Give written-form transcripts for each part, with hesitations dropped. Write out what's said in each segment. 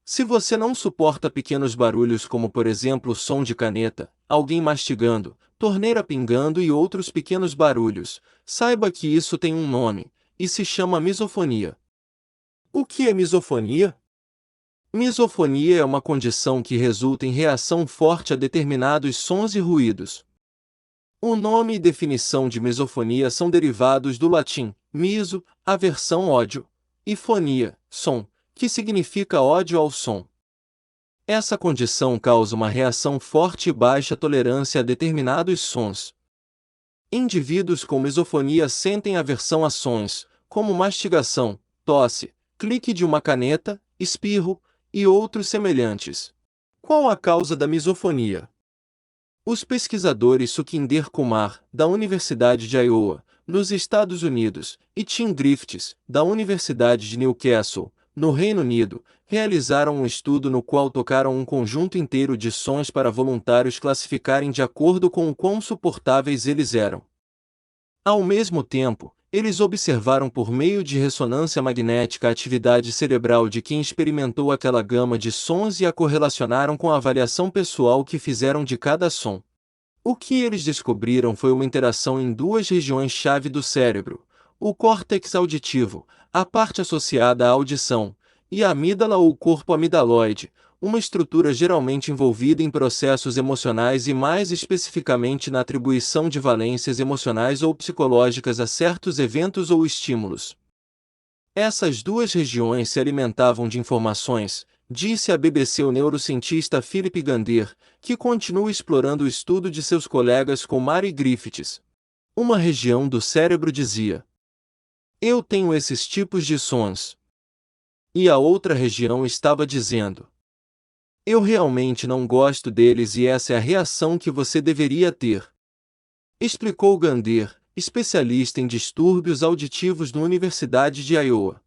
Se você não suporta pequenos barulhos como por exemplo o som de caneta, alguém mastigando, torneira pingando e outros pequenos barulhos, saiba que isso tem um nome, e se chama misofonia. O que é misofonia? Misofonia é uma condição que resulta em reação forte a determinados sons e ruídos. O nome e definição de misofonia são derivados do latim miso, aversão ódio, e fonia, som, que significa ódio ao som. Essa condição causa uma reação forte e baixa tolerância a determinados sons. Indivíduos com misofonia sentem aversão a sons, como mastigação, tosse, clique de uma caneta, espirro, e outros semelhantes. Qual a causa da misofonia? Os pesquisadores Sukhinder Kumar, da Universidade de Iowa, nos Estados Unidos, e Tim Griffiths, da Universidade de Newcastle, no Reino Unido, realizaram um estudo no qual tocaram um conjunto inteiro de sons para voluntários classificarem de acordo com o quão suportáveis eles eram. Ao mesmo tempo, eles observaram por meio de ressonância magnética a atividade cerebral de quem experimentou aquela gama de sons e a correlacionaram com a avaliação pessoal que fizeram de cada som. O que eles descobriram foi uma interação em duas regiões-chave do cérebro, o córtex auditivo, a parte associada à audição, e a amígdala ou corpo amidaloide, uma estrutura geralmente envolvida em processos emocionais e mais especificamente na atribuição de valências emocionais ou psicológicas a certos eventos ou estímulos. Essas duas regiões se alimentavam de informações, disse à BBC o neurocientista Philip Gander, que continua explorando o estudo de seus colegas Kumar e Griffiths. Uma região do cérebro dizia: "Eu tenho esses tipos de sons." E a outra região estava dizendo: "Eu realmente não gosto deles e essa é a reação que você deveria ter." Explicou Gander, especialista em distúrbios auditivos na Universidade de Iowa.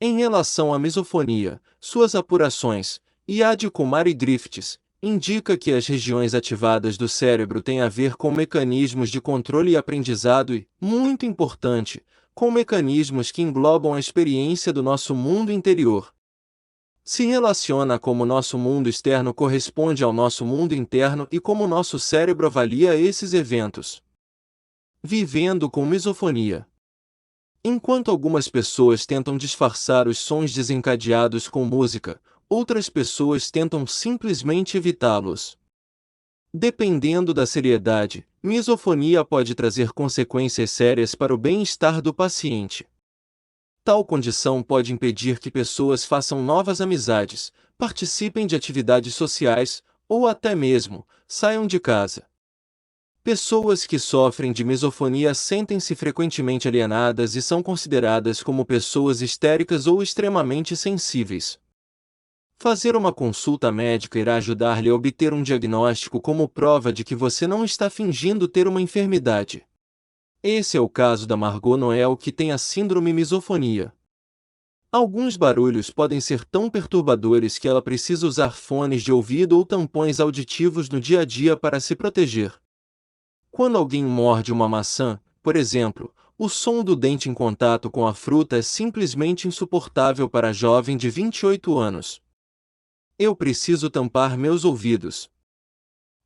Em relação à misofonia, suas apurações, e a de Kumar e Griffiths, indica que as regiões ativadas do cérebro têm a ver com mecanismos de controle e aprendizado e, muito importante, com mecanismos que englobam a experiência do nosso mundo interior. Se relaciona a como nosso mundo externo corresponde ao nosso mundo interno e como nosso cérebro avalia esses eventos. Vivendo com misofonia. Enquanto algumas pessoas tentam disfarçar os sons desencadeados com música, outras pessoas tentam simplesmente evitá-los. Dependendo da seriedade, misofonia pode trazer consequências sérias para o bem-estar do paciente. Tal condição pode impedir que pessoas façam novas amizades, participem de atividades sociais, ou até mesmo, saiam de casa. Pessoas que sofrem de misofonia sentem-se frequentemente alienadas e são consideradas como pessoas histéricas ou extremamente sensíveis. Fazer uma consulta médica irá ajudar-lhe a obter um diagnóstico como prova de que você não está fingindo ter uma enfermidade. Esse é o caso da Margot Noel, que tem a síndrome misofonia. Alguns barulhos podem ser tão perturbadores que ela precisa usar fones de ouvido ou tampões auditivos no dia a dia para se proteger. Quando alguém morde uma maçã, por exemplo, o som do dente em contato com a fruta é simplesmente insuportável para a jovem de 28 anos. "Eu preciso tampar meus ouvidos.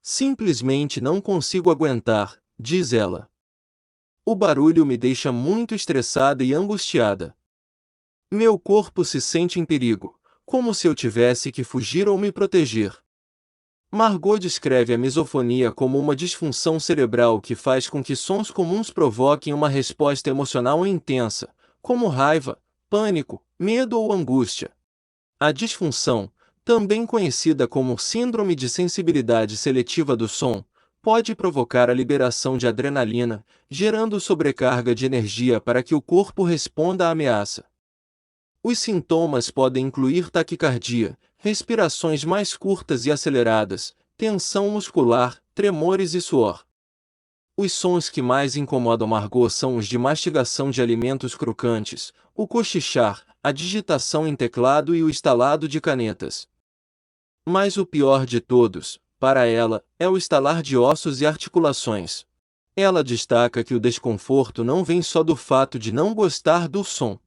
Simplesmente não consigo aguentar", diz ela. "O barulho me deixa muito estressada e angustiada. Meu corpo se sente em perigo, como se eu tivesse que fugir ou me proteger." Margot descreve a misofonia como uma disfunção cerebral que faz com que sons comuns provoquem uma resposta emocional intensa, como raiva, pânico, medo ou angústia. A disfunção, também conhecida como síndrome de sensibilidade seletiva do som, pode provocar a liberação de adrenalina, gerando sobrecarga de energia para que o corpo responda à ameaça. Os sintomas podem incluir taquicardia, respirações mais curtas e aceleradas, tensão muscular, tremores e suor. Os sons que mais incomodam Margot são os de mastigação de alimentos crocantes, o cochichar, a digitação em teclado e o estalado de canetas. Mas o pior de todos, para ela, é o estalar de ossos e articulações. Ela destaca que o desconforto não vem só do fato de não gostar do som.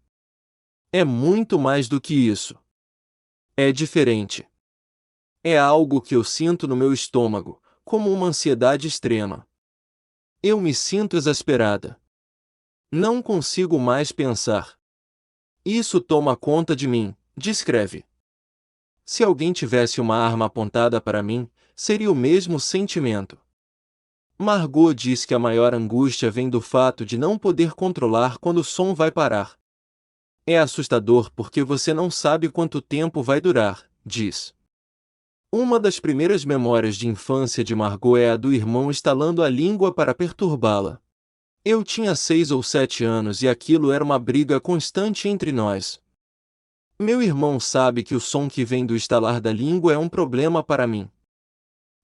É muito mais do que isso. É diferente. É algo que eu sinto no meu estômago, como uma ansiedade extrema. Eu me sinto exasperada. Não consigo mais pensar. Isso toma conta de mim, descreve. Se alguém tivesse uma arma apontada para mim, seria o mesmo sentimento. Margot diz que a maior angústia vem do fato de não poder controlar quando o som vai parar. É assustador porque você não sabe quanto tempo vai durar, diz. Uma das primeiras memórias de infância de Margot é a do irmão estalando a língua para perturbá-la. Eu tinha 6 ou 7 anos e aquilo era uma briga constante entre nós. Meu irmão sabe que o som que vem do estalar da língua é um problema para mim.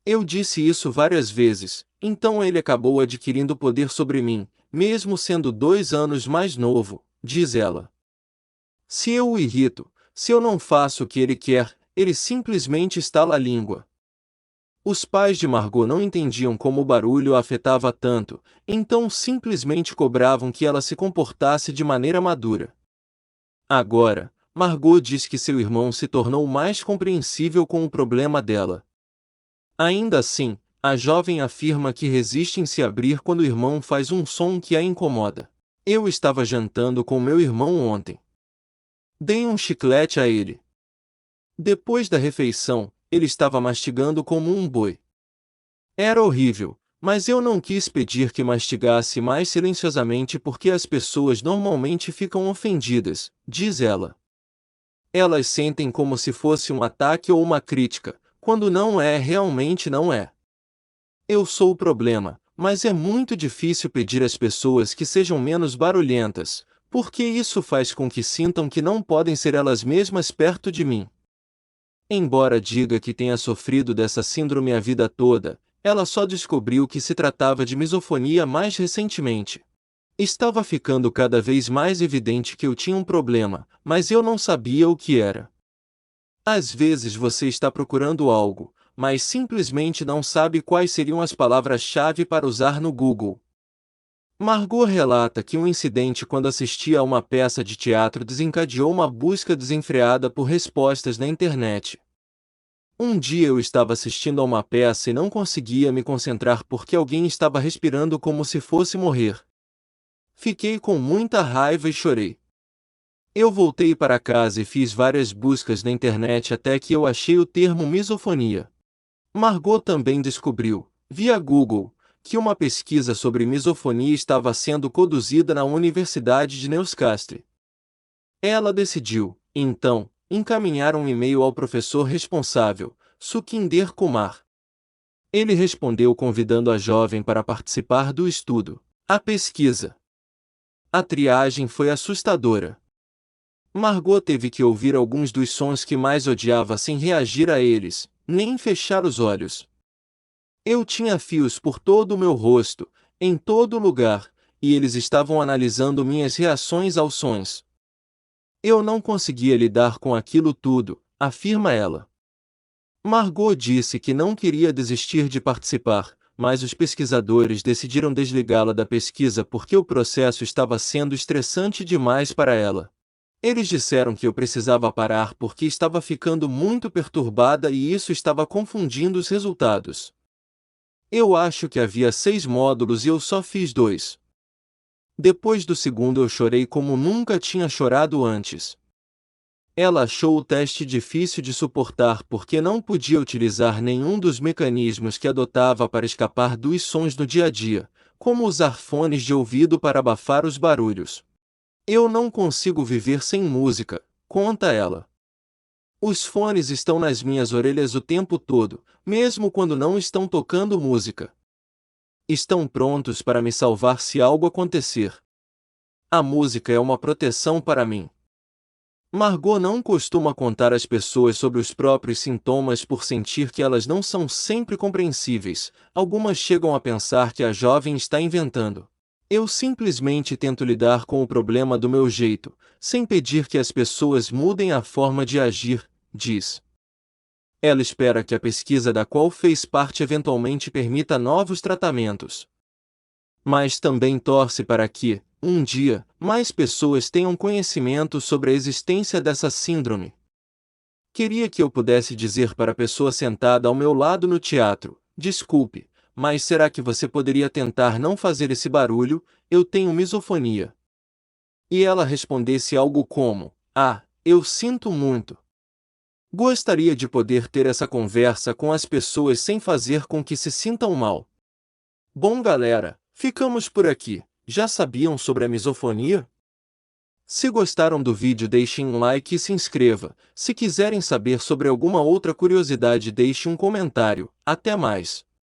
Eu disse isso várias vezes, então ele acabou adquirindo poder sobre mim, mesmo sendo 2 anos mais novo, diz ela. Se eu o irrito, se eu não faço o que ele quer, ele simplesmente estala a língua. Os pais de Margot não entendiam como o barulho a afetava tanto, então simplesmente cobravam que ela se comportasse de maneira madura. Agora, Margot diz que seu irmão se tornou mais compreensível com o problema dela. Ainda assim, a jovem afirma que resiste em se abrir quando o irmão faz um som que a incomoda. Eu estava jantando com meu irmão ontem. Dei um chiclete a ele. Depois da refeição, ele estava mastigando como um boi. Era horrível, mas eu não quis pedir que mastigasse mais silenciosamente porque as pessoas normalmente ficam ofendidas, diz ela. Elas sentem como se fosse um ataque ou uma crítica, quando não é, realmente não é. Eu sou o problema, mas é muito difícil pedir às pessoas que sejam menos barulhentas, porque isso faz com que sintam que não podem ser elas mesmas perto de mim. Embora diga que tenha sofrido dessa síndrome a vida toda, ela só descobriu que se tratava de misofonia mais recentemente. Estava ficando cada vez mais evidente que eu tinha um problema, mas eu não sabia o que era. Às vezes você está procurando algo, mas simplesmente não sabe quais seriam as palavras-chave para usar no Google. Margot relata que um incidente quando assistia a uma peça de teatro desencadeou uma busca desenfreada por respostas na internet. Um dia eu estava assistindo a uma peça e não conseguia me concentrar porque alguém estava respirando como se fosse morrer. Fiquei com muita raiva e chorei. Eu voltei para casa e fiz várias buscas na internet até que eu achei o termo misofonia. Margot também descobriu, via Google, que uma pesquisa sobre misofonia estava sendo conduzida na Universidade de Newcastle. Ela decidiu, então, encaminhar um e-mail ao professor responsável, Sukhinder Kumar. Ele respondeu convidando a jovem para participar do estudo. A pesquisa. A triagem foi assustadora. Margot teve que ouvir alguns dos sons que mais odiava sem reagir a eles, nem fechar os olhos. Eu tinha fios por todo o meu rosto, em todo lugar, e eles estavam analisando minhas reações aos sons. Eu não conseguia lidar com aquilo tudo, afirma ela. Margot disse que não queria desistir de participar, mas os pesquisadores decidiram desligá-la da pesquisa porque o processo estava sendo estressante demais para ela. Eles disseram que eu precisava parar porque estava ficando muito perturbada e isso estava confundindo os resultados. Eu acho que havia 6 módulos e eu só fiz 2. Depois do segundo eu chorei como nunca tinha chorado antes. Ela achou o teste difícil de suportar porque não podia utilizar nenhum dos mecanismos que adotava para escapar dos sons do dia a dia, como usar fones de ouvido para abafar os barulhos. Eu não consigo viver sem música, conta ela. Os fones estão nas minhas orelhas o tempo todo, mesmo quando não estão tocando música. Estão prontos para me salvar se algo acontecer. A música é uma proteção para mim. Margot não costuma contar às pessoas sobre os próprios sintomas por sentir que elas não são sempre compreensíveis. Algumas chegam a pensar que a jovem está inventando. Eu simplesmente tento lidar com o problema do meu jeito, sem pedir que as pessoas mudem a forma de agir, diz. Ela espera que a pesquisa da qual fez parte eventualmente permita novos tratamentos. Mas também torce para que, um dia, mais pessoas tenham conhecimento sobre a existência dessa síndrome. Queria que eu pudesse dizer para a pessoa sentada ao meu lado no teatro: desculpe, mas será que você poderia tentar não fazer esse barulho? Eu tenho misofonia. E ela respondesse algo como: ah, eu sinto muito. Gostaria de poder ter essa conversa com as pessoas sem fazer com que se sintam mal. Bom, galera, ficamos por aqui. Já sabiam sobre a misofonia? Se gostaram do vídeo, deixem um like e se inscreva. Se quiserem saber sobre alguma outra curiosidade, deixe um comentário. Até mais!